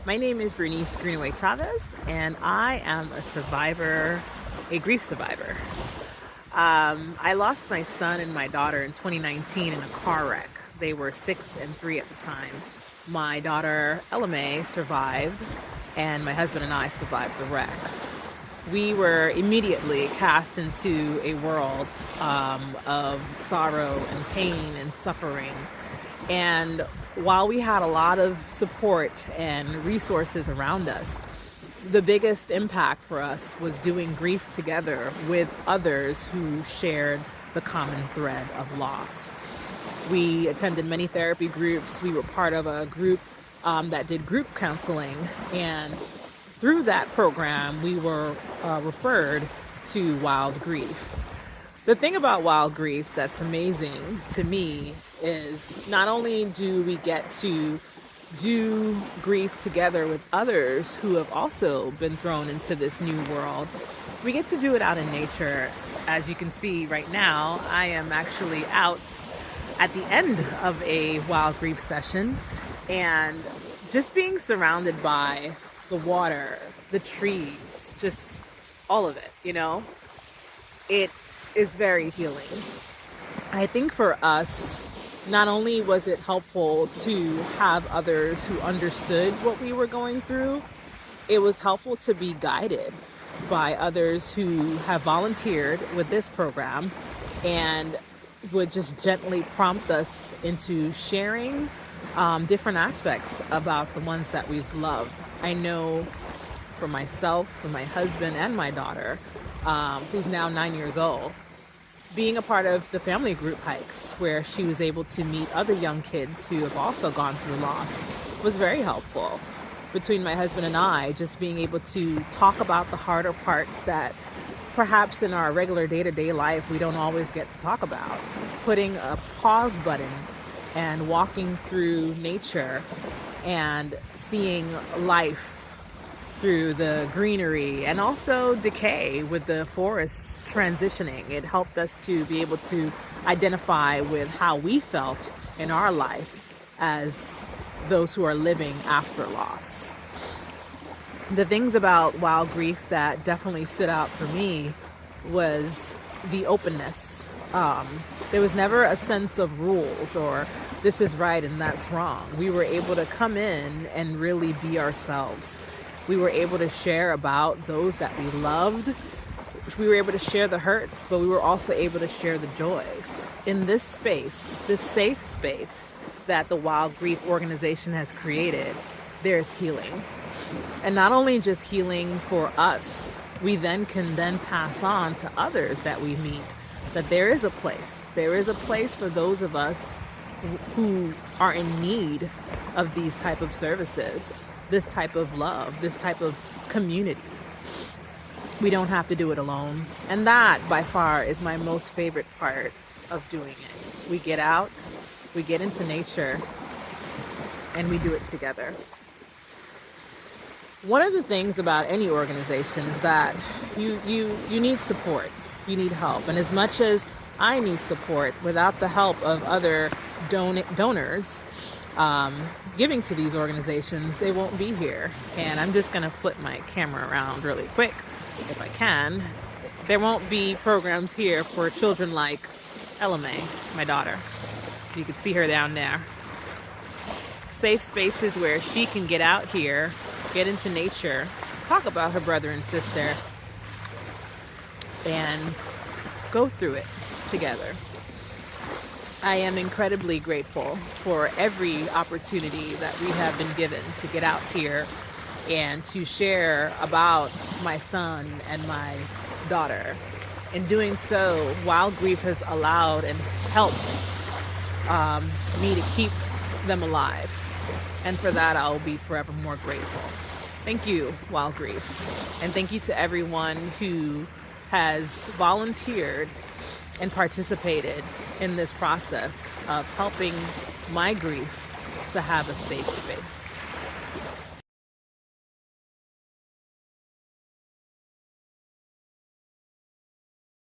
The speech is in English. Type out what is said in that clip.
My name is Bernice Greenaway Chavez, and I am a grief survivor. I lost my son and my daughter in 2019 in a car wreck. They were 6 and 3 at the time. My daughter, Ella May, survived, and my husband and I survived the wreck. We were immediately cast into a world of sorrow and pain and suffering. And while we had a lot of support and resources around us, the biggest impact for us was doing grief together with others who shared the common thread of loss. We attended many therapy groups. We were part of a group that did group counseling, and through that program, we were referred to Wild Grief. The thing about Wild Grief that's amazing to me is not only do we get to do grief together with others who have also been thrown into this new world, we get to do it out in nature. As you can see right now, I am actually out at the end of a Wild Grief session, and just being surrounded by the water, the trees, just all of it, it is very healing. I think for us, not only was it helpful to have others who understood what we were going through, it was helpful to be guided by others who have volunteered with this program and would just gently prompt us into sharing different aspects about the ones that we've loved. I know for myself, for my husband and my daughter, who's now 9 years old, being a part of the family group hikes where she was able to meet other young kids who have also gone through loss was very helpful. Between my husband and I, just being able to talk about the harder parts that perhaps in our regular day-to-day life we don't always get to talk about. Putting a pause button and walking through nature and seeing life through the greenery and also decay with the forests transitioning. It helped us to be able to identify with how we felt in our life as those who are living after loss. The things about Wild Grief that definitely stood out for me was the openness. There was never a sense of rules or this is right and that's wrong. We were able to come in and really be ourselves. We were able to share about those that we loved. We were able to share the hurts, but we were also able to share the joys. In this space, this safe space that the Wild Grief organization has created, there's healing. And not only just healing for us, we then can pass on to others that we meet that there is a place. There is a place for those of us who are in need of these type of services, this type of love, this type of community. We don't have to do it alone. And that, by far, is my most favorite part of doing it. We get out, we get into nature, and we do it together. One of the things about any organization is that you need support, you need help. And as much as I need support, without the help of other donors giving to these organizations, they won't be here. And I'm just going to flip my camera around really quick, if I can. There won't be programs here for children like Ella May, my daughter. You can see her down there. Safe spaces where she can get out here, get into nature, talk about her brother and sister, and go through it together. I am incredibly grateful for every opportunity that we have been given to get out here and to share about my son and my daughter. In doing so, Wild Grief has allowed and helped me to keep them alive. And for that, I'll be forever more grateful. Thank you, Wild Grief. And thank you to everyone who has volunteered and participated in this process of helping my grief to have a safe space.